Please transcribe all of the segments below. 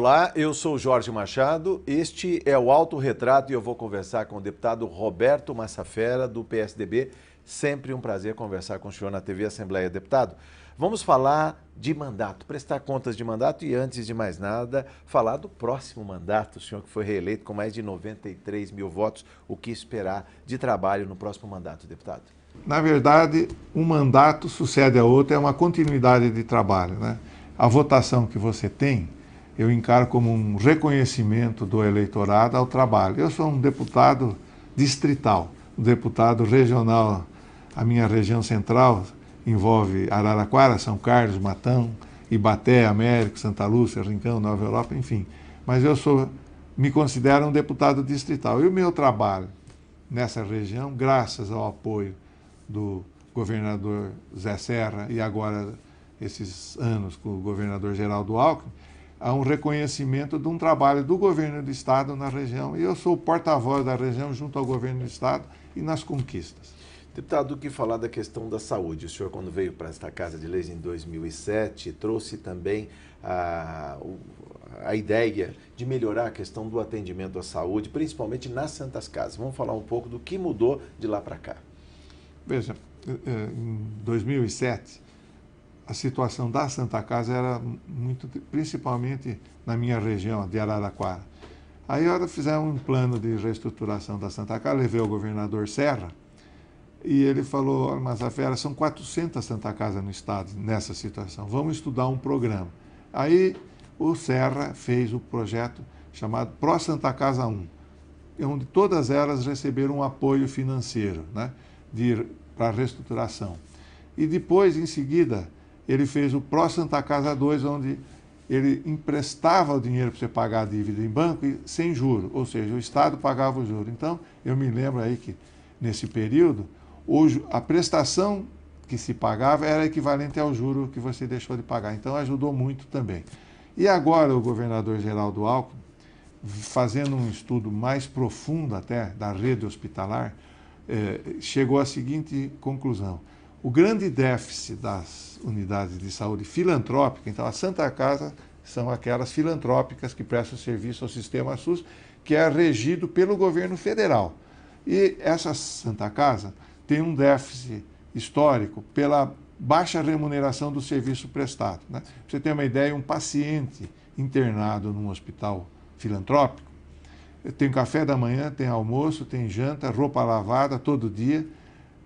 Olá, eu sou o Jorge Machado, este é o Autorretrato e eu vou conversar com o deputado Roberto Massafera, do PSDB. Sempre um prazer conversar com o senhor na TV Assembleia. Deputado, vamos falar de mandato, prestar contas de mandato e, antes de mais nada, falar do próximo mandato. O senhor que foi reeleito com mais de 93 mil votos, o que esperar de trabalho no próximo mandato, deputado? Na verdade, um mandato sucede a outro, é uma continuidade de trabalho, né? A votação que você tem, eu encaro como um reconhecimento do eleitorado ao trabalho. Eu sou um deputado distrital, um deputado regional. A minha região central envolve Araraquara, São Carlos, Matão, Ibaté, Américo, Santa Lúcia, Rincão, Nova Europa, enfim. Mas me considero um deputado distrital. E o meu trabalho nessa região, graças ao apoio do governador Zé Serra e agora esses anos com o governador Geraldo Alckmin, há um reconhecimento de um trabalho do governo do estado na região, e eu sou o porta-voz da região junto ao governo do estado e nas conquistas. Deputado, o que falar da questão da saúde? O senhor, quando veio para esta Casa de Leis em 2007, trouxe também a ideia de melhorar a questão do atendimento à saúde, principalmente nas Santas Casas. Vamos falar um pouco do que mudou de lá para cá. Veja, em 2007, a situação da Santa Casa era muito, principalmente na minha região de Araraquara. Aí, fizemos um plano de reestruturação da Santa Casa, levei o governador Serra, e ele falou: olha, Massafera, são 400 Santa Casa no estado nessa situação, vamos estudar um programa. Aí o Serra fez o projeto chamado Pro Santa Casa 1, onde todas elas receberam um apoio financeiro, né, para a reestruturação. E depois, em seguida, ele fez o Pro Santa Casa 2, onde ele emprestava o dinheiro para você pagar a dívida em banco e sem juro, ou seja, o Estado pagava o juro. Então, eu me lembro aí que, nesse período, a prestação que se pagava era equivalente ao juro que você deixou de pagar. Então, ajudou muito também. E agora o governador Geraldo Alckmin, fazendo um estudo mais profundo até da rede hospitalar, chegou à seguinte conclusão: o grande déficit das unidades de saúde filantrópica, então a Santa Casa são aquelas filantrópicas que prestam serviço ao sistema SUS, que é regido pelo governo federal. E essa Santa Casa tem um déficit histórico pela baixa remuneração do serviço prestado, né? Para você ter uma ideia, um paciente internado num hospital filantrópico tem café da manhã, tem almoço, tem janta, roupa lavada todo dia,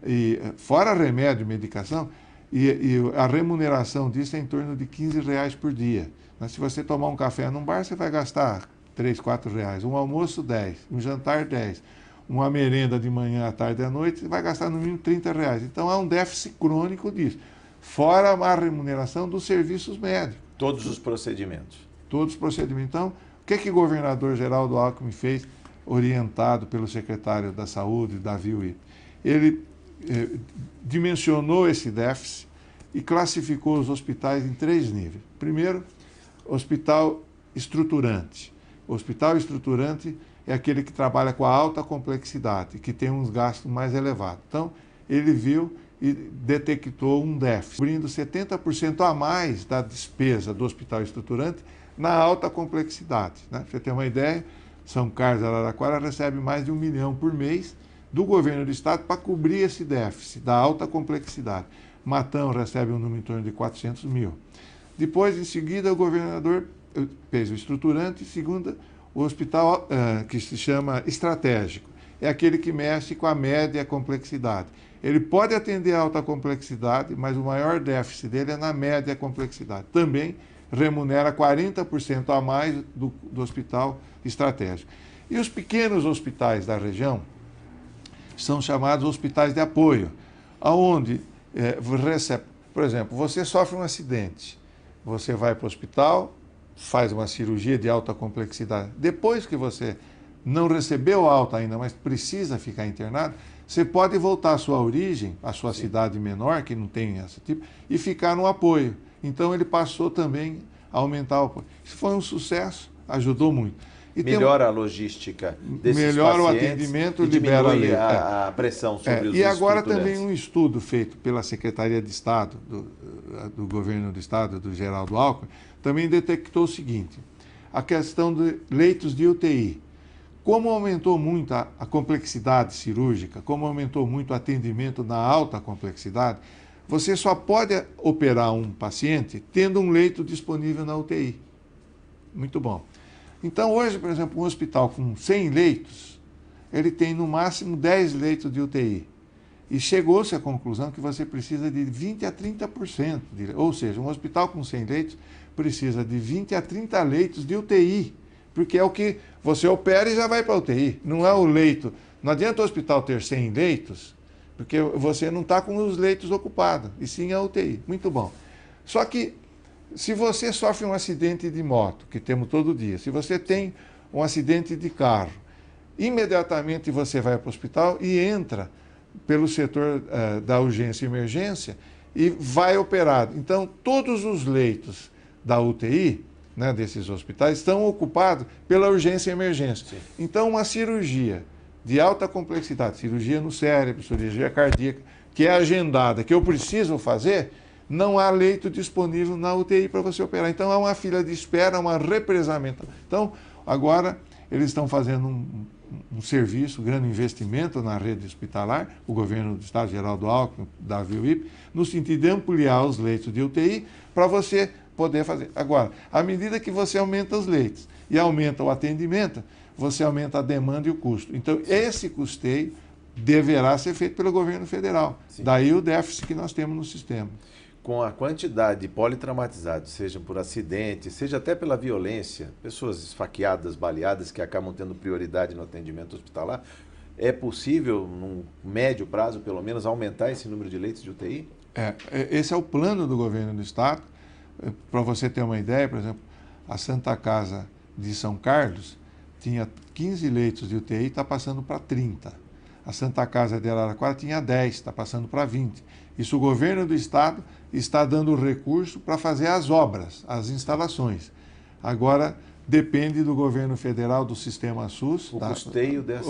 e fora remédio, medicação, e a remuneração disso é em torno de R$15 por dia. Mas se você tomar um café num bar, você vai gastar R$3, R$4. Um almoço, 10. Um jantar, 10. Uma merenda de manhã, à tarde e à noite, você vai gastar no mínimo R$30. Então há um déficit crônico disso. Fora a remuneração dos serviços médicos. Todos os procedimentos. Todos os procedimentos. Então, o que o governador Geraldo Alckmin fez, orientado pelo secretário da Saúde, Davi Wip? Ele dimensionou esse déficit e classificou os hospitais em 3 níveis. Primeiro, hospital estruturante. O hospital estruturante é aquele que trabalha com a alta complexidade, que tem uns gastos mais elevados. Então, ele viu e detectou um déficit, cobrindo 70% a mais da despesa do hospital estruturante na alta complexidade, né? Para você ter uma ideia, São Carlos e Araraquara recebe mais de R$1 milhão por mês do governo do estado para cobrir esse déficit da alta complexidade. Matão recebe um número em torno de 400 mil. Depois, em seguida, o governador fez o estruturante. Segundo, o hospital que se chama estratégico. É aquele que mexe com a média complexidade. Ele pode atender a alta complexidade, mas o maior déficit dele é na média complexidade. Também remunera 40% a mais do hospital estratégico. E os pequenos hospitais da região são chamados hospitais de apoio, onde recebe, por exemplo, você sofre um acidente, você vai para o hospital, faz uma cirurgia de alta complexidade. Depois que você não recebeu alta ainda, mas precisa ficar internado, você pode voltar à sua origem, à sua cidade menor, que não tem esse tipo, e ficar no apoio. Então ele passou também a aumentar o apoio. Isso foi um sucesso, ajudou muito. E melhora a logística desses melhora pacientes, o atendimento, libera libera a pressão sobre os E agora também estruturantes. um estudo feito pela Secretaria de Estado, do Governo do Estado, do Geraldo Alckmin, também detectou o seguinte: a questão de leitos de UTI. Como aumentou muito a complexidade cirúrgica, como aumentou muito o atendimento na alta complexidade, você só pode operar um paciente tendo um leito disponível na UTI. Muito bom. Então, hoje, por exemplo, um hospital com 100 leitos, ele tem no máximo 10 leitos de UTI. E chegou-se à conclusão que você precisa de 20% a 30%. Ou seja, um hospital com 100 leitos precisa de 20 a 30 leitos de UTI. Porque é o que você opera e já vai para a UTI. Não é o leito. Não adianta o hospital ter 100 leitos, porque você não está com os leitos ocupados, e sim a UTI. Muito bom. Só que, se você sofre um acidente de moto, que temos todo dia, se você tem um acidente de carro, imediatamente você vai para o hospital e entra pelo setor da urgência e emergência e vai operado. Então, todos os leitos da UTI, né, desses hospitais, estão ocupados pela urgência e emergência. Sim. Então, uma cirurgia de alta complexidade, cirurgia no cérebro, cirurgia cardíaca, que é agendada, que eu preciso fazer, não há leito disponível na UTI para você operar. Então, há uma fila de espera, uma represamento. Então, agora, eles estão fazendo um serviço, um grande investimento na rede hospitalar, o governo do Estado, Geraldo Alckmin, da VUIP, no sentido de ampliar os leitos de UTI para você poder fazer. Agora, à medida que você aumenta os leitos e aumenta o atendimento, você aumenta a demanda e o custo. Então, esse custeio deverá ser feito pelo governo federal. Sim. Daí o déficit que nós temos no sistema. Com a quantidade de politraumatizados, seja por acidente, seja até pela violência, pessoas esfaqueadas, baleadas, que acabam tendo prioridade no atendimento hospitalar, é possível, num médio prazo, pelo menos, aumentar esse número de leitos de UTI? Esse é o plano do governo do Estado. Para você ter uma ideia, por exemplo, a Santa Casa de São Carlos tinha 15 leitos de UTI, está passando para 30. A Santa Casa de Araraquara tinha 10, está passando para 20. Isso o governo do Estado está dando recurso para fazer as obras, as instalações. Agora, depende do governo federal, do sistema SUS, o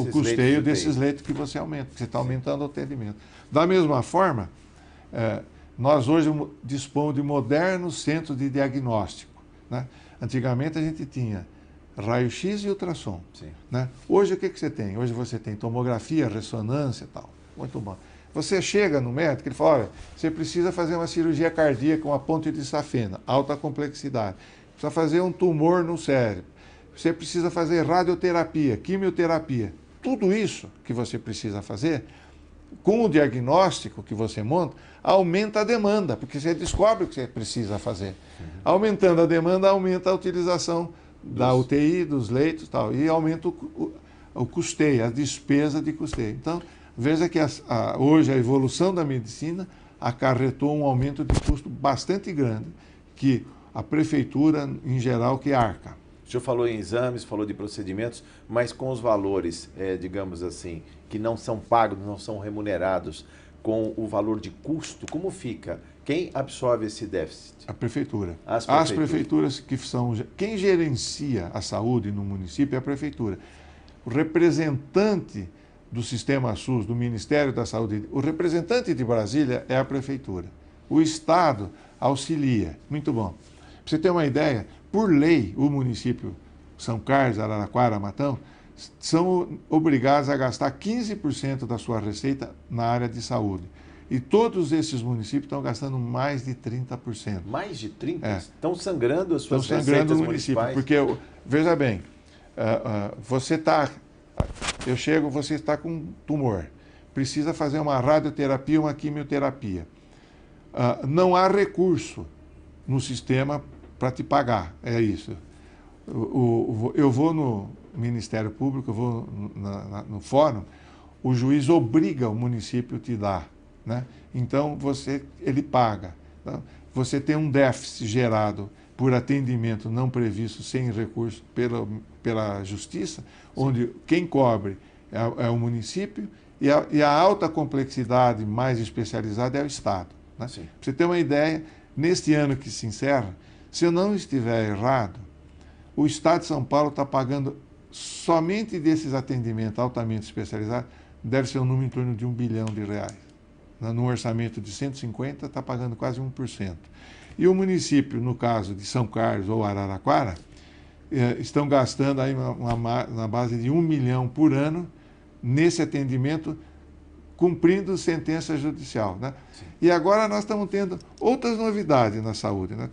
custeio desses leitos que você aumenta, que você está aumentando o atendimento. Da mesma forma, nós hoje dispomos de modernos centros de diagnóstico, né? Antigamente a gente tinha raio-x e ultrassom. Né? Hoje o que você tem? Hoje você tem tomografia, ressonância e tal. Muito bom. Você chega no médico, ele fala, olha, você precisa fazer uma cirurgia cardíaca com uma ponte de safena, alta complexidade. Precisa fazer um tumor no cérebro. Você precisa fazer radioterapia, quimioterapia. Tudo isso que você precisa fazer, com o diagnóstico que você monta, aumenta a demanda, porque você descobre o que você precisa fazer. Aumentando a demanda, aumenta a utilização da UTI, dos leitos e tal, e aumenta o custeio, a despesa de custeio. Então, veja que hoje a evolução da medicina acarretou um aumento de custo bastante grande, que a prefeitura, em geral, que arca. O senhor falou em exames, falou de procedimentos, mas com os valores, digamos assim, que não são pagos, não são remunerados, com o valor de custo, como fica? Quem absorve esse déficit? A prefeitura. As prefeituras que são... Quem gerencia a saúde no município é a prefeitura. O representante do Sistema SUS, do Ministério da Saúde, o representante de Brasília é a prefeitura. O Estado auxilia. Muito bom. Para você ter uma ideia, por lei, o município São Carlos, Araraquara, Matão, são obrigados a gastar 15% da sua receita na área de saúde. E todos esses municípios estão gastando mais de 30%. Mais de 30%? Estão sangrando as suas receitas sangrando o município. Porque, veja bem, você está... Eu chego, você está com tumor. Precisa fazer uma radioterapia, uma quimioterapia. Não há recurso no sistema para te pagar. É isso. Eu vou no Ministério Público, eu vou no fórum, o juiz obriga o município a te dar. Né? Então, ele paga. Tá? Você tem um déficit gerado por atendimento não previsto sem recurso pela Justiça, onde quem cobre é o município e a alta complexidade mais especializada é o Estado. Né? Para você ter uma ideia, neste ano que se encerra, se eu não estiver errado, o Estado de São Paulo está pagando somente desses atendimentos altamente especializados, deve ser um número em torno de R$1 bilhão. Num orçamento de 150, está pagando quase 1%. E o município, no caso de São Carlos ou Araraquara, estão gastando aí na base de 1 milhão por ano nesse atendimento, cumprindo sentença judicial, né? E agora nós estamos tendo outras novidades na saúde, né?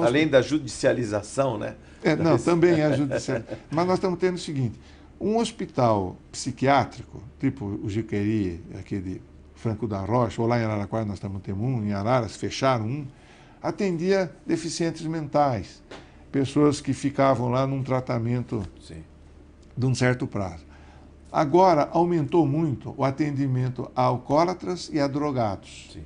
Além da judicialização, né? Não, também é judicialização. Mas nós estamos tendo o seguinte, um hospital psiquiátrico, tipo o Jiqueri, aqui de Franco da Rocha, ou lá em Araraquara nós estamos tendo um, em Araras fecharam um, atendia deficientes mentais, pessoas que ficavam lá num tratamento de um certo prazo. Agora, aumentou muito o atendimento a alcoólatras e a drogados. Sim.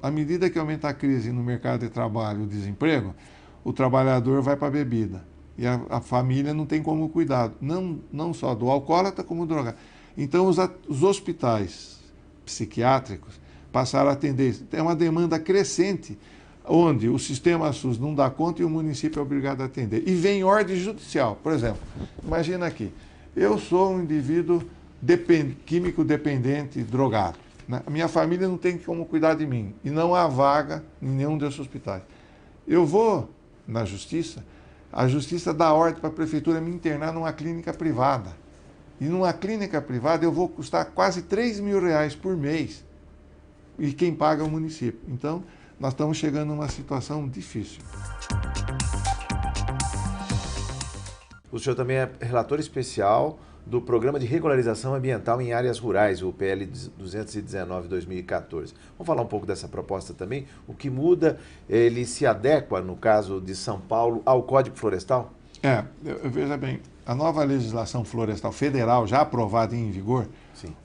À medida que aumenta a crise no mercado de trabalho e o desemprego, o trabalhador vai para a bebida. E a família não tem como cuidar, não só do alcoólatra, como do drogado. Então, os hospitais psiquiátricos passaram a atender isso. Tem uma demanda crescente, onde o sistema SUS não dá conta e o município é obrigado a atender. E vem ordem judicial. Por exemplo, imagina aqui, eu sou um indivíduo químico dependente, drogado, né? A minha família não tem como cuidar de mim e não há vaga em nenhum desses hospitais. Eu vou na justiça, a justiça dá ordem para a prefeitura me internar numa clínica privada. E numa clínica privada eu vou custar quase R$3.000 por mês. E quem paga é o município. Então, nós estamos chegando numa situação difícil. O senhor também é relator especial do Programa de Regularização Ambiental em Áreas Rurais, o PL 219/2014. Vamos falar um pouco dessa proposta também? O que muda, ele se adequa, no caso de São Paulo, ao Código Florestal? Veja bem, a nova legislação florestal federal, já aprovada e em vigor,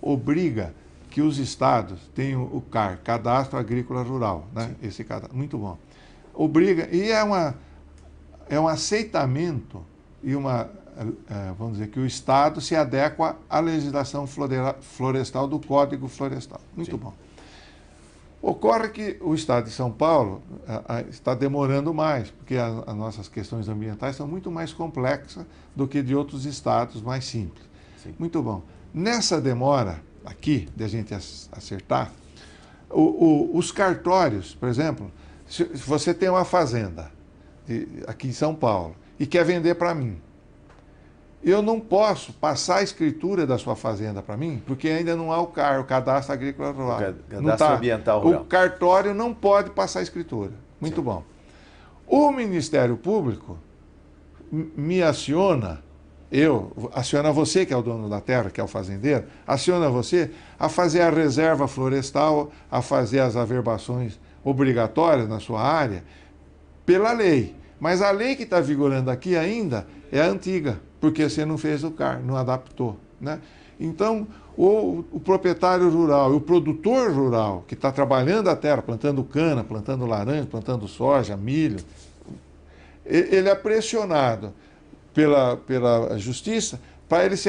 obriga que os estados tenham o CAR, Cadastro Agrícola Rural, né? Esse cadastro, muito bom. Obriga, e é um aceitamento e vamos dizer que o Estado se adequa à legislação florestal do Código Florestal. Muito bom. Ocorre que o Estado de São Paulo está demorando mais, porque as nossas questões ambientais são muito mais complexas do que de outros estados mais simples. Muito bom. Nessa demora aqui, de a gente acertar, os cartórios, por exemplo, se você tem uma fazenda aqui em São Paulo e quer vender para mim, eu não posso passar a escritura da sua fazenda para mim, porque ainda não há o CAR, o Cadastro Agrícola Rural. Cadastro Ambiental Rural. O cartório não pode passar a escritura. Muito bom. O Ministério Público me aciona, aciona você, que é o dono da terra, que é o fazendeiro, aciona você a fazer a reserva florestal, a fazer as averbações obrigatórias na sua área, pela lei. Mas a lei que está vigorando aqui ainda é a antiga, porque você não fez o CAR, não adaptou, né? Então, o proprietário rural e o produtor rural que está trabalhando a terra, plantando cana, plantando laranja, plantando soja, milho, ele é pressionado pela justiça para ele se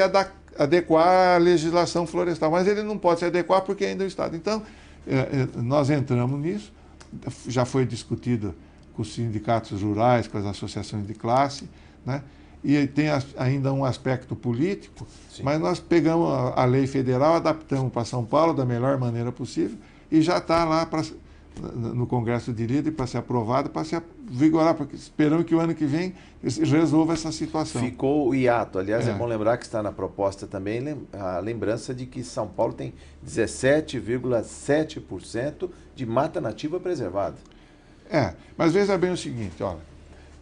adequar à legislação florestal, mas ele não pode se adequar porque ainda é o Estado. Então, nós entramos nisso, já foi discutido com os sindicatos rurais, com as associações de classe, né? E tem ainda um aspecto político, mas nós pegamos a lei federal, adaptamos para São Paulo da melhor maneira possível e já está lá no Congresso de Líder para ser aprovado, para se vigorar, porque esperamos que o ano que vem resolva essa situação. Ficou o hiato. Aliás, é bom lembrar que está na proposta também a lembrança de que São Paulo tem 17,7% de mata nativa preservada. Mas veja bem o seguinte, olha,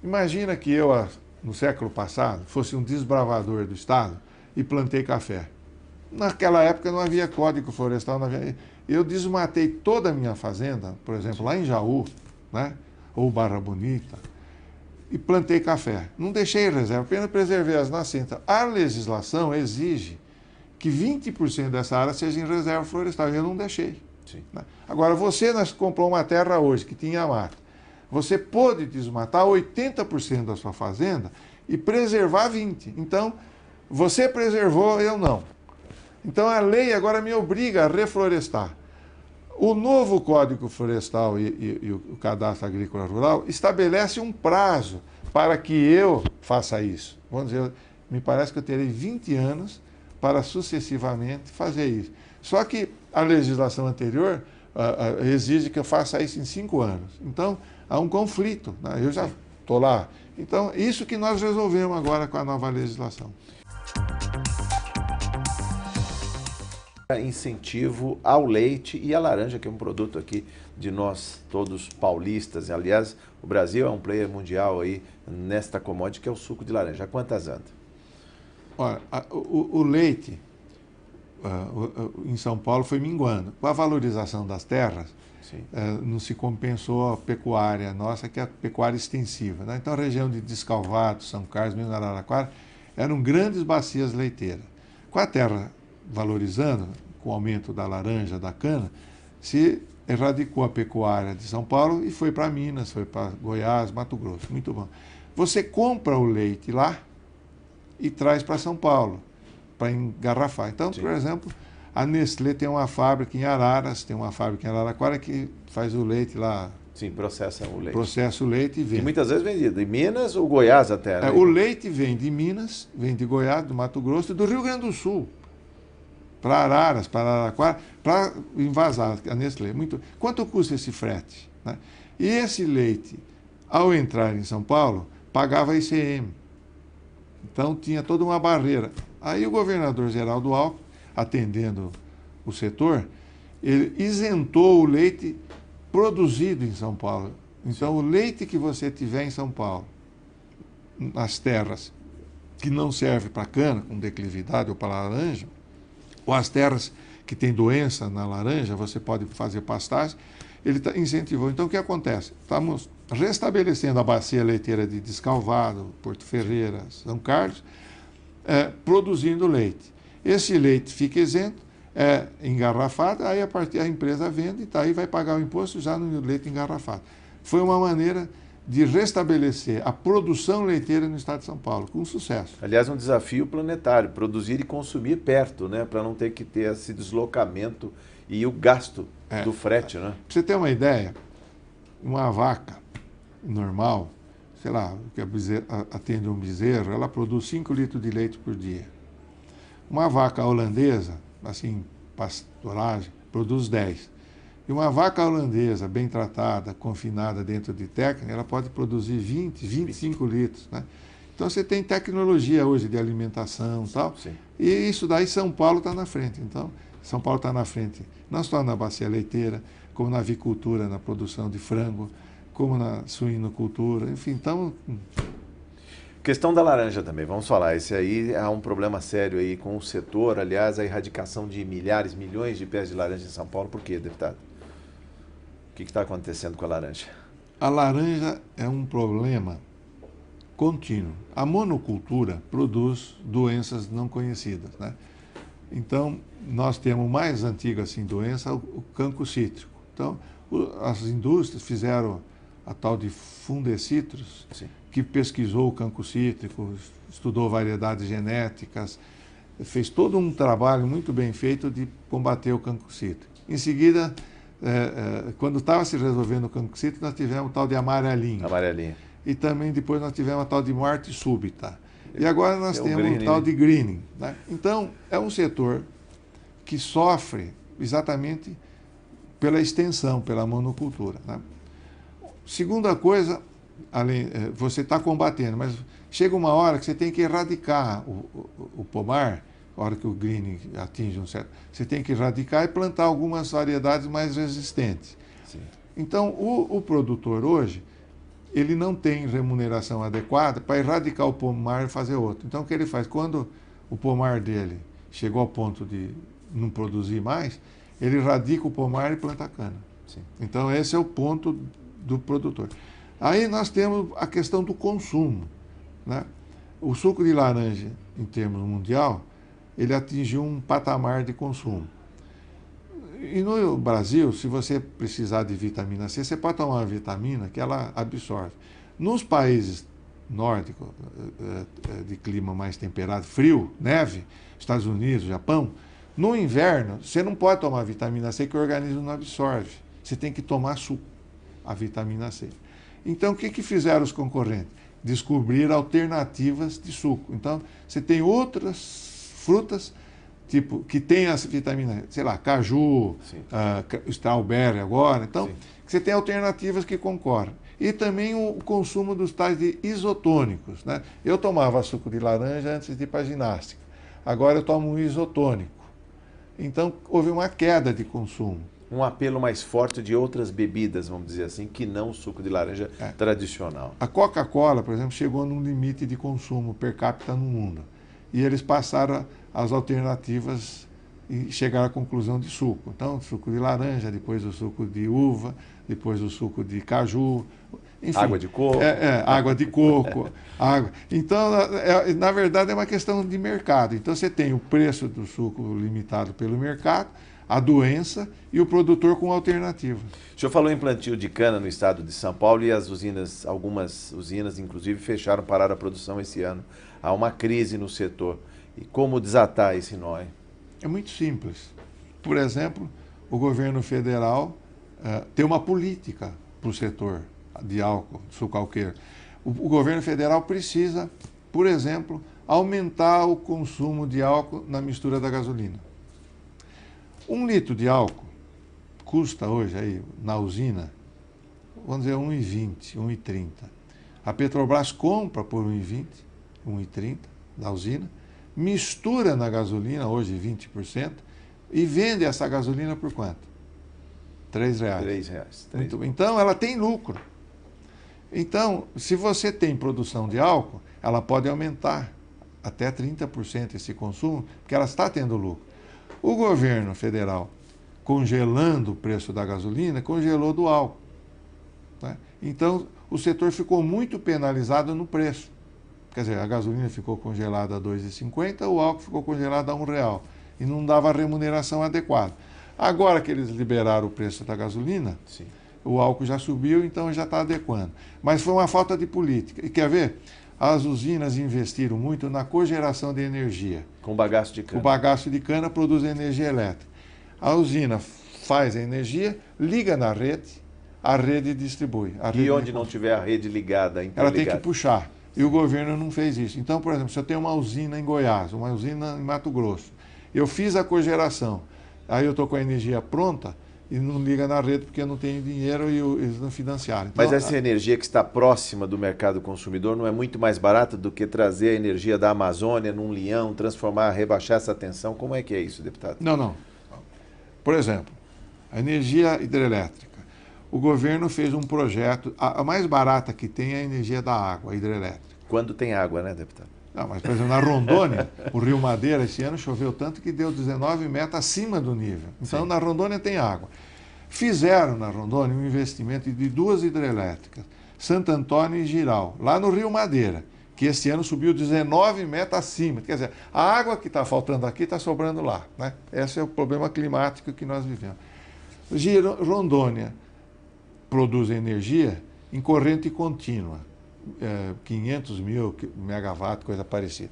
imagina que eu, no século passado, fosse um desbravador do Estado e plantei café. Naquela época não havia Código Florestal, não havia... Eu desmatei toda a minha fazenda, por exemplo, lá em Jaú, né? Ou Barra Bonita, e plantei café. Não deixei reserva, apenas preservei as nascentes. A legislação exige que 20% dessa área seja em reserva florestal, e eu não deixei. Né? Agora, você comprou uma terra hoje que tinha mata. Você pôde desmatar 80% da sua fazenda e preservar 20%. Então, você preservou, eu não. Então, a lei agora me obriga a reflorestar. O novo Código Florestal e o Cadastro Agrícola Rural estabelece um prazo para que eu faça isso. Vamos dizer, me parece que eu terei 20 anos para sucessivamente fazer isso. Só que a legislação anterior exige que eu faça isso em 5 anos. Então, há um conflito, né? Eu já estou lá. Então, isso que nós resolvemos agora com a nova legislação. Incentivo ao leite e à laranja, que é um produto aqui de nós todos paulistas. Aliás, o Brasil é um player mundial aí nesta commodity que é o suco de laranja. Há quantas anos? Olha, o leite em São Paulo foi minguando. Com a valorização das terras, não se compensou a pecuária nossa, que é a pecuária extensiva, né? Então, a região de Descalvado, São Carlos, Minas Araraquara, eram grandes bacias leiteiras. Com a terra valorizando, com o aumento da laranja, da cana, se erradicou a pecuária de São Paulo e foi para Minas, foi para Goiás, Mato Grosso. Muito bom. Você compra o leite lá e traz para São Paulo, para engarrafar. Então, por exemplo, a Nestlé tem uma fábrica em Araras, tem uma fábrica em Araraquara que faz o leite lá. Sim, processa o leite. Processa o leite e vende. E muitas vezes vendido em Minas ou Goiás até, né? O leite vem de Minas, vem de Goiás, do Mato Grosso e do Rio Grande do Sul. Para Araras, para Araraquara, para envasar a Nestlé. Quanto custa esse frete? Né? E esse leite, ao entrar em São Paulo, pagava ICM. Então tinha toda uma barreira. Aí o governador Geraldo Alckmin, atendendo o setor, ele isentou o leite produzido em São Paulo. Então, o leite que você tiver em São Paulo, nas terras que não serve para cana, com declividade ou para laranja, ou as terras que têm doença na laranja, você pode fazer pastagem, ele incentivou. Então, o que acontece? Estamos restabelecendo a bacia leiteira de Descalvado, Porto Ferreira, São Carlos, produzindo leite. Esse leite fica isento, é engarrafado, aí a empresa vende e aí vai pagar o imposto já no leite engarrafado. Foi uma maneira de restabelecer a produção leiteira no estado de São Paulo, com sucesso. Aliás, um desafio planetário, produzir e consumir perto, né, para não ter que ter esse deslocamento e o gasto do frete, né? Pra você ter uma ideia, uma vaca normal, sei lá, que atende um bezerro, ela produz 5 litros de leite por dia. Uma vaca holandesa, assim, pastoragem, produz 10. E uma vaca holandesa, bem tratada, confinada dentro de técnica, ela pode produzir 20, 25 litros, né? Então, você tem tecnologia hoje de alimentação e tal, sim. E isso daí São Paulo está na frente. Então, São Paulo está na frente, não só na bacia leiteira, como na avicultura, na produção de frango, como na suinocultura, enfim, então... Questão da laranja também, vamos falar. Esse aí há um problema sério aí com o setor, aliás, a erradicação de milhares, milhões de pés de laranja em São Paulo. Por quê, deputado? O que está acontecendo com a laranja? A laranja é um problema contínuo. A monocultura produz doenças não conhecidas, né? Então, nós temos mais antiga assim, doença, o cancro cítrico. Então, as indústrias fizeram a tal de Fundecitrus, que pesquisou o cancro cítrico, estudou variedades genéticas, fez todo um trabalho muito bem feito de combater o cancro cítrico. Em seguida, quando estava se resolvendo o cancro cítrico, nós tivemos o tal de amarelinha. E também depois nós tivemos a tal de morte súbita. E agora nós temos o tal de greening, né? Então, é um setor que sofre exatamente pela extensão, pela monocultura, né? Segunda coisa, você está combatendo, mas chega uma hora que você tem que erradicar o pomar, a hora que o greening atinge um certo... Você tem que erradicar e plantar algumas variedades mais resistentes. Sim. Então, o produtor hoje, ele não tem remuneração adequada para erradicar o pomar e fazer outro. Então, o que ele faz? Quando o pomar dele chegou ao ponto de não produzir mais, ele erradica o pomar e planta a cana. Sim. Então, esse é o ponto do produtor. Aí nós temos a questão do consumo, né? O suco de laranja, em termos mundial, ele atingiu um patamar de consumo. E no Brasil, se você precisar de vitamina C, você pode tomar uma vitamina que ela absorve. Nos países nórdicos, de clima mais temperado, frio, neve, Estados Unidos, Japão, no inverno, você não pode tomar vitamina C que o organismo não absorve. Você tem que tomar suco, a vitamina C. Então, o que fizeram os concorrentes? Descobrir alternativas de suco. Então, você tem outras frutas tipo, que tem as vitaminas, sei lá, caju, strawberry agora. Então, você tem alternativas que concorrem. E também o consumo dos tais de isotônicos, né? Eu tomava suco de laranja antes de ir para a ginástica. Agora eu tomo um isotônico. Então, houve uma queda de consumo. Um apelo mais forte de outras bebidas, vamos dizer assim, que não o suco de laranja tradicional. A Coca-Cola, por exemplo, chegou num limite de consumo per capita no mundo. E eles passaram as alternativas e chegaram à conclusão de suco. Então, suco de laranja, depois o suco de uva, depois o suco de caju, enfim. Água de coco. Água de coco. Água. Então, na verdade, é uma questão de mercado. Então, você tem o preço do suco limitado pelo mercado, a doença e o produtor com alternativa. O senhor falou em plantio de cana no estado de São Paulo e as usinas, algumas usinas, inclusive, fecharam, pararam a produção esse ano. Há uma crise no setor. E como desatar esse nó? É muito simples. Por exemplo, o governo federal tem uma política para o setor de álcool, suco alqueiro. O governo federal precisa, por exemplo, aumentar o consumo de álcool na mistura da gasolina. 1 litro de álcool custa hoje aí na usina, vamos dizer, 1,20, 1,30. A Petrobras compra por 1,20, 1,30 da usina, mistura na gasolina, hoje 20%, e vende essa gasolina por quanto? R$3. R$3. Muito bem. Então, ela tem lucro. Então, se você tem produção de álcool, ela pode aumentar até 30% esse consumo, porque ela está tendo lucro. O governo federal, congelando o preço da gasolina, congelou do álcool, né? Então, o setor ficou muito penalizado no preço. Quer dizer, a gasolina ficou congelada a R$ 2,50, o álcool ficou congelado a R$1 e não dava a remuneração adequada. Agora que eles liberaram o preço da gasolina, sim, o álcool já subiu, então já está adequando. Mas foi uma falta de política. E quer ver? As usinas investiram muito na cogeração de energia. Com bagaço de cana. O bagaço de cana produz energia elétrica. A usina faz a energia, liga na rede, a rede distribui. E onde não tiver a rede ligada, ela tem que puxar. E o governo não fez isso. Então, por exemplo, se eu tenho uma usina em Goiás, uma usina em Mato Grosso, eu fiz a cogeração, aí eu estou com a energia pronta e não liga na rede porque eu não tenho dinheiro e eles não financiaram. Então, mas essa energia que está próxima do mercado consumidor não é muito mais barata do que trazer a energia da Amazônia num leão, transformar, rebaixar essa tensão? Como é que é isso, deputado? Não. Por exemplo, a energia hidrelétrica. O governo fez um projeto, a mais barata que tem é a energia da água, a hidrelétrica. Quando tem água, né, deputado? Não, mas, por exemplo, na Rondônia, o Rio Madeira, esse ano choveu tanto que deu 19 metros acima do nível. Então, sim, na Rondônia tem água. Fizeram na Rondônia um investimento de 2 hidrelétricas, Santo Antônio e Giral, lá no Rio Madeira, que esse ano subiu 19 metros acima. Quer dizer, a água que está faltando aqui está sobrando lá, né? Esse é o problema climático que nós vivemos. Rondônia produz energia em corrente contínua, 500 mil megawatts, coisa parecida.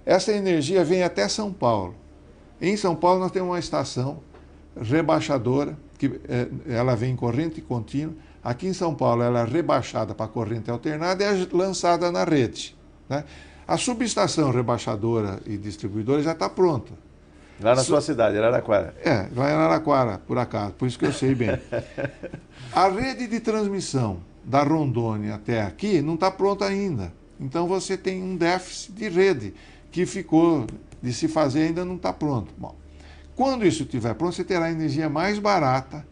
Essa energia vem até São Paulo. Em São Paulo nós temos uma estação rebaixadora, que ela vem em corrente contínua. Aqui em São Paulo ela é rebaixada para corrente alternada e é lançada na rede, né? A subestação rebaixadora e distribuidora já está pronta. Lá na sua cidade, Araraquara. Lá em Araraquara, por acaso, por isso que eu sei bem. A rede de transmissão da Rondônia até aqui não está pronta ainda. Então você tem um déficit de rede que ficou de se fazer, ainda não está pronto. Bom, quando isso estiver pronto, você terá energia mais barata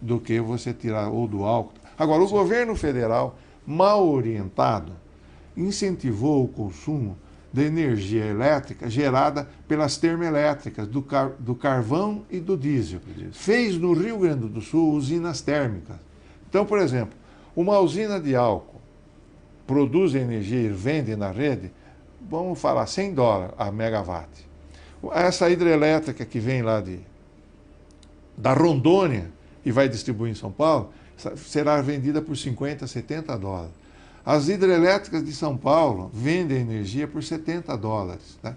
do que você tirar ou do álcool. Agora, o governo federal, mal orientado, incentivou o consumo de energia elétrica gerada pelas termoelétricas, do carvão e do diesel. Fez no Rio Grande do Sul usinas térmicas. Então, por exemplo, uma usina de álcool produz energia e vende na rede, vamos falar, $100 a megawatt. Essa hidrelétrica que vem lá da Rondônia e vai distribuir em São Paulo, será vendida por $50, $70. As hidrelétricas de São Paulo vendem energia por $70. Né?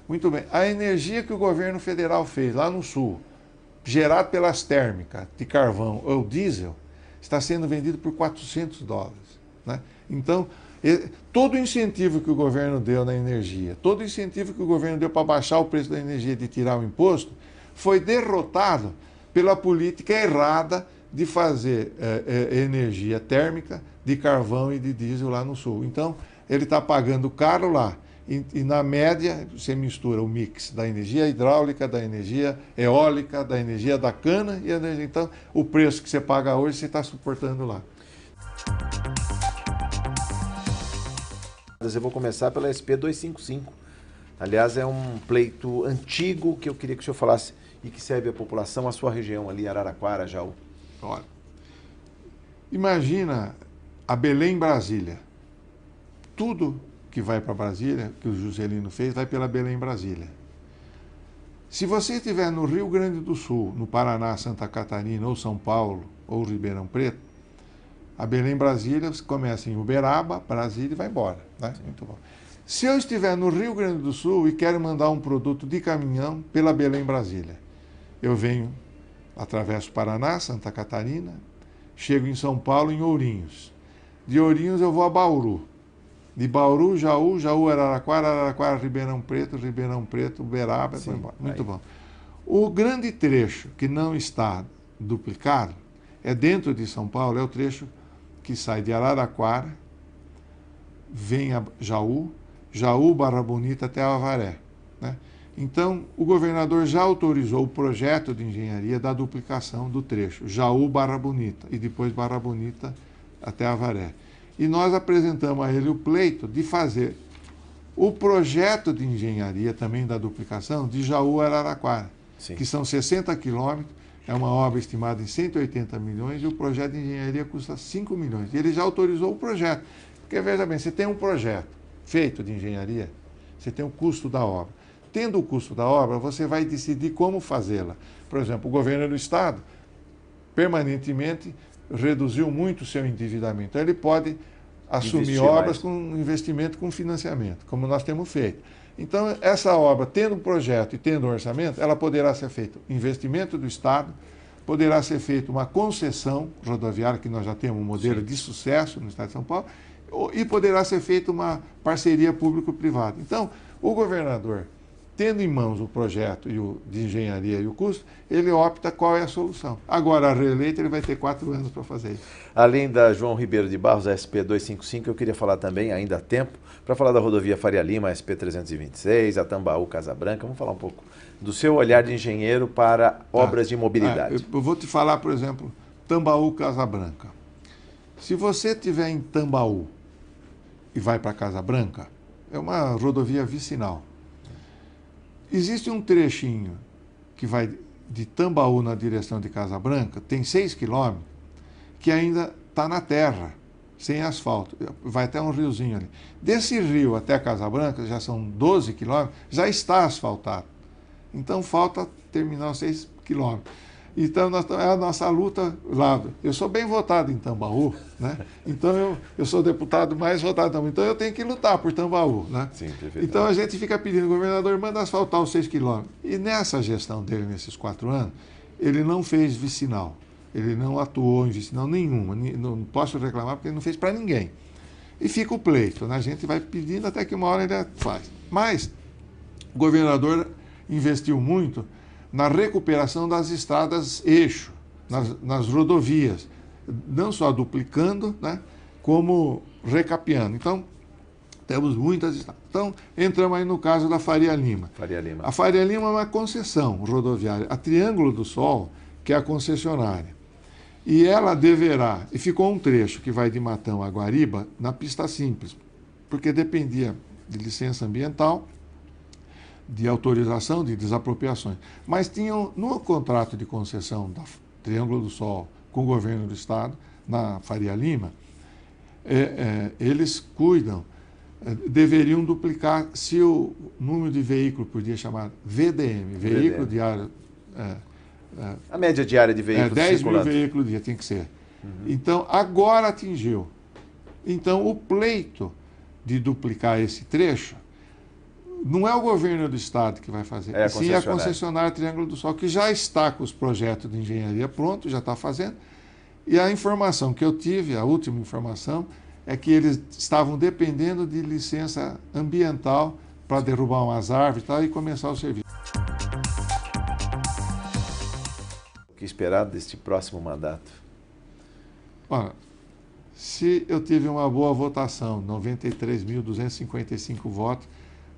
Muito bem. A energia que o governo federal fez lá no sul, gerada pelas térmicas de carvão ou diesel, está sendo vendido por $400. Né? Então, todo o incentivo que o governo deu na energia, todo o incentivo que o governo deu para baixar o preço da energia, de tirar o imposto, foi derrotado pela política errada de fazer energia térmica de carvão e de diesel lá no sul. Então, ele está pagando caro lá. E na média, você mistura o mix da energia hidráulica, da energia eólica, da energia da cana, e então o preço que você paga hoje, você está suportando lá. Eu vou começar pela SP 255. Aliás, é um pleito antigo que eu queria que o senhor falasse e que serve à população, a sua região ali, Araraquara, Jaú. Olha, imagina a Belém-Brasília. Tudo que vai para Brasília, que o Juscelino fez, vai pela Belém-Brasília. Se você estiver no Rio Grande do Sul, no Paraná, Santa Catarina, ou São Paulo, ou Ribeirão Preto, a Belém-Brasília começa em Uberaba, Brasília e vai embora. Né? Muito bom. Se eu estiver no Rio Grande do Sul e quero mandar um produto de caminhão pela Belém-Brasília, eu venho, atravesso Paraná, Santa Catarina, chego em São Paulo, em Ourinhos. De Ourinhos eu vou a Bauru. De Bauru, Jaú, Jaú, Araraquara, Araraquara, Ribeirão Preto, Uberaba, vai embora. Muito bom. O grande trecho que não está duplicado é dentro de São Paulo, é o trecho que sai de Araraquara, vem a Jaú, Jaú, Barra Bonita até Avaré. Né? Então, o governador já autorizou o projeto de engenharia da duplicação do trecho Jaú, Barra Bonita e depois Barra Bonita até Avaré. E nós apresentamos a ele o pleito de fazer o projeto de engenharia também da duplicação de Jaú a Araraquara, que são 60 quilômetros, é uma obra estimada em 180 milhões e o projeto de engenharia custa 5 milhões. E ele já autorizou o projeto. Porque, veja bem, você tem um projeto feito de engenharia, você tem o custo da obra. Tendo o custo da obra, você vai decidir como fazê-la. Por exemplo, o governo do Estado permanentemente reduziu muito o seu endividamento. Então, ele pode assumir obras com investimento, com financiamento, como nós temos feito. Então, essa obra, tendo um projeto e tendo um orçamento, ela poderá ser feito investimento do Estado, poderá ser feita uma concessão rodoviária, que nós já temos um modelo de sucesso no Estado de São Paulo, e poderá ser feita uma parceria público-privada. Então, o governador, tendo em mãos o projeto de engenharia e o custo, ele opta qual é a solução. Agora, a reeleito, ele vai ter 4 anos para fazer isso. Além da João Ribeiro de Barros, a SP 255, eu queria falar também, ainda há tempo, para falar da rodovia Faria Lima, a SP 326, a Tambaú, Casa Branca. Vamos falar um pouco do seu olhar de engenheiro para obras de mobilidade. Eu vou te falar, por exemplo, Tambaú, Casa Branca. Se você estiver em Tambaú e vai para Casa Branca, é uma rodovia vicinal. Existe um trechinho que vai de Tambaú na direção de Casa Branca, tem 6 quilômetros, que ainda está na terra, sem asfalto. Vai até um riozinho ali. Desse rio até Casa Branca, já são 12 quilômetros, já está asfaltado. Então falta terminar os 6 quilômetros. Então, é a nossa luta lá. Eu sou bem votado em Tambaú, né? Então, eu sou o deputado mais votado. Então, eu tenho que lutar por Tambaú, né? Sim, então, a gente fica pedindo, governador, manda asfaltar os 6 quilômetros. E nessa gestão dele, nesses 4 anos, ele não fez vicinal. Ele não atuou em vicinal nenhuma. Não posso reclamar porque ele não fez para ninguém. E fica o pleito, né? A gente vai pedindo até que uma hora ele faz. Mas o governador investiu muito na recuperação das estradas eixo, nas rodovias, não só duplicando, né, como recapeando. Então, temos muitas estradas. Então, entramos aí no caso da Faria Lima. A Faria Lima é uma concessão rodoviária. A Triângulo do Sol, que é a concessionária. E ela deverá, e ficou um trecho que vai de Matão a Guariba, na pista simples, porque dependia de licença ambiental, de autorização, de desapropriações. Mas tinham, no contrato de concessão da Triângulo do Sol com o governo do Estado, na Faria Lima, eles cuidam, deveriam duplicar, se o número de veículo podia chamar VDM, veículo diário... a média diária de veículos 10 circulando. mil veículos dia, tem que ser. Então, agora atingiu. Então, o pleito de duplicar esse trecho não é o governo do Estado que vai fazer, sim a concessionária Triângulo do Sol, que já está com os projetos de engenharia prontos, já está fazendo. E a informação que eu tive, a última informação, é que eles estavam dependendo de licença ambiental para derrubar umas árvores e tal, e começar o serviço. O que esperar deste próximo mandato? Olha, se eu tive uma boa votação, 93.255 votos,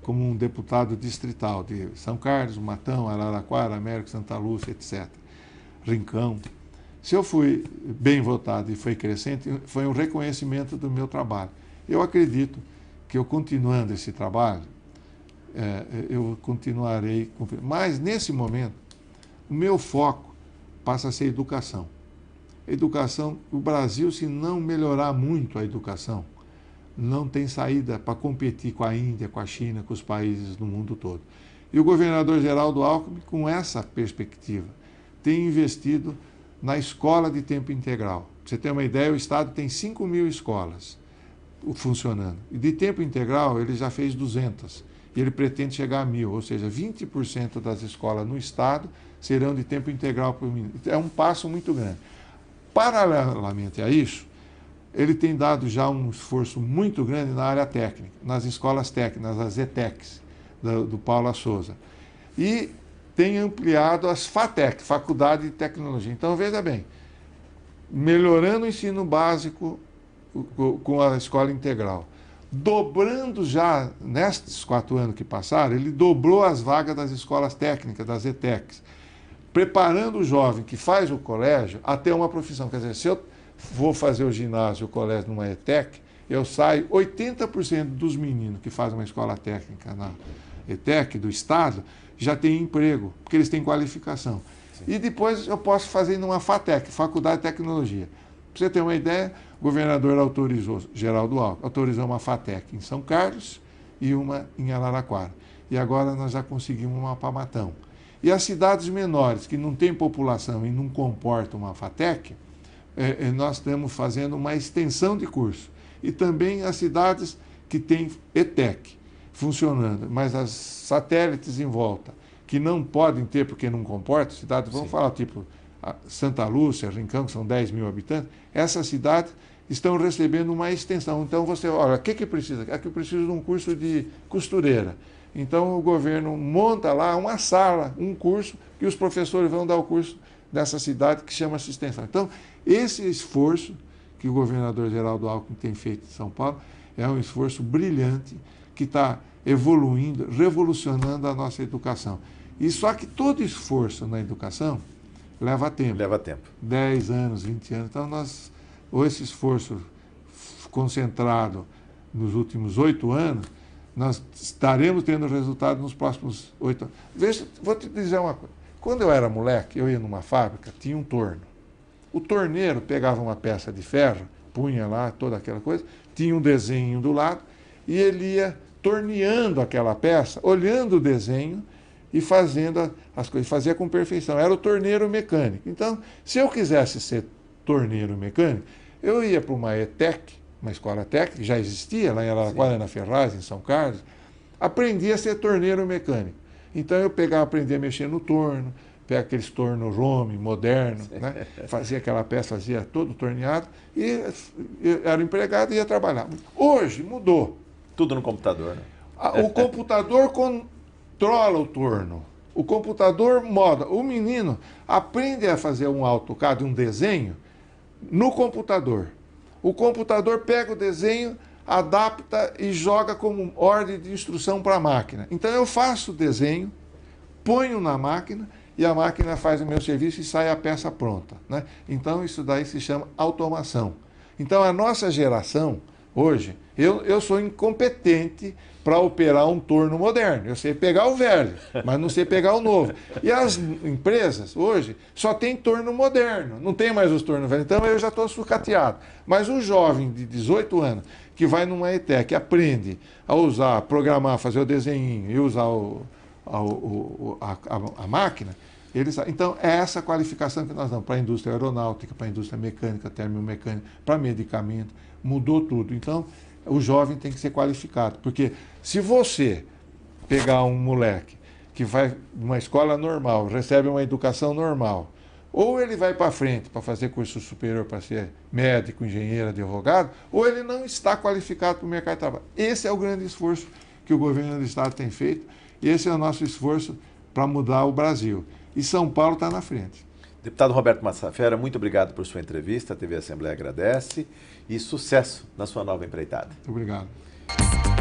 como um deputado distrital de São Carlos, Matão, Araraquara, Américo, Santa Lúcia, etc., Rincão. Se eu fui bem votado e foi crescente, foi um reconhecimento do meu trabalho. Eu acredito que eu continuando esse trabalho, eu continuarei. Mas, nesse momento, o meu foco passa a ser educação. Educação, o Brasil, se não melhorar muito a educação, não tem saída para competir com a Índia, com a China, com os países do mundo todo. E o governador Geraldo Alckmin, com essa perspectiva, tem investido na escola de tempo integral. Para você ter uma ideia, o Estado tem 5.000 escolas funcionando. E de tempo integral, ele já fez 200. E ele pretende chegar a 1.000, ou seja, 20% das escolas no Estado serão de tempo integral para o menino. É um passo muito grande. Paralelamente a isso, ele tem dado já um esforço muito grande na área técnica, nas escolas técnicas, as ETECs, do Paulo Souza. E tem ampliado as FATEC, Faculdade de Tecnologia. Então, veja bem, melhorando o ensino básico com a escola integral, dobrando já, nestes 4 anos que passaram, ele dobrou as vagas das escolas técnicas, das ETECs, preparando o jovem que faz o colégio a ter uma profissão. Quer dizer, se eu vou fazer o ginásio, o colégio numa ETEC, eu saio, 80% dos meninos que fazem uma escola técnica na ETEC do Estado já tem emprego, porque eles têm qualificação. Sim. E depois eu posso fazer numa FATEC, Faculdade de Tecnologia. Para você ter uma ideia, o governador autorizou, Geraldo Alckmin, autorizou uma FATEC em São Carlos e uma em Araraquara. E agora nós já conseguimos uma para Matão. E as cidades menores, que não têm população e não comportam uma FATEC, nós estamos fazendo uma extensão de curso. E também as cidades que têm ETEC funcionando, mas as satélites em volta, que não podem ter porque não comportam, cidades, vamos falar tipo Santa Lúcia, Rincão, que são 10.000 habitantes, essas cidades estão recebendo uma extensão. Então você, olha, o que precisa? Aqui precisa de um curso de costureira. Então o governo monta lá uma sala, um curso, que os professores vão dar o curso dessa cidade que chama-se extensão. Então, esse esforço que o governador Geraldo Alckmin tem feito em São Paulo é um esforço brilhante que está evoluindo, revolucionando a nossa educação. E só que todo esforço na educação leva tempo. Leva tempo. 10 anos, 20 anos. Então, ou esse esforço concentrado nos últimos 8 anos, nós estaremos tendo resultado nos próximos 8 anos. Veja, vou te dizer uma coisa. Quando eu era moleque, eu ia numa fábrica, tinha um torno. O torneiro pegava uma peça de ferro, punha lá toda aquela coisa, tinha um desenho do lado, e ele ia torneando aquela peça, olhando o desenho e fazendo as coisas, fazia com perfeição. Era o torneiro mecânico. Então, se eu quisesse ser torneiro mecânico, eu ia para uma ETEC, uma escola técnica, já existia lá em Araraquara, na Ferraz, em São Carlos, aprendia a ser torneiro mecânico. Então eu aprendia a mexer no torno, pega aqueles torno Rome, moderno, né? Fazia aquela peça, fazia todo torneado, e era empregado e ia trabalhar. Hoje mudou. Tudo no computador, né? O computador controla o torno. O computador moda. O menino aprende a fazer um AutoCAD, um desenho, no computador. O computador pega o desenho, adapta e joga como ordem de instrução para a máquina. Então eu faço o desenho, ponho na máquina e a máquina faz o meu serviço e sai a peça pronta, né? Então isso daí se chama automação. Então a nossa geração, hoje, eu sou incompetente para operar um torno moderno. Eu sei pegar o velho, mas não sei pegar o novo. E as empresas, hoje, só tem torno moderno, não tem mais os tornos velhos. Então eu já estou sucateado. Mas o jovem de 18 anos, que vai numa ETEC, aprende a usar, programar, fazer o desenho e usar a máquina, então é essa qualificação que nós damos para a indústria aeronáutica, para a indústria mecânica, termomecânica, para medicamento, mudou tudo. Então, o jovem tem que ser qualificado, porque se você pegar um moleque que vai numa escola normal, recebe uma educação normal, ou ele vai para frente para fazer curso superior para ser médico, engenheiro, advogado, ou ele não está qualificado para o mercado de trabalho. Esse é o grande esforço que o governo do Estado tem feito, e esse é o nosso esforço para mudar o Brasil. E São Paulo está na frente. Deputado Roberto Massafera, muito obrigado por sua entrevista. A TV Assembleia agradece e sucesso na sua nova empreitada. Muito obrigado.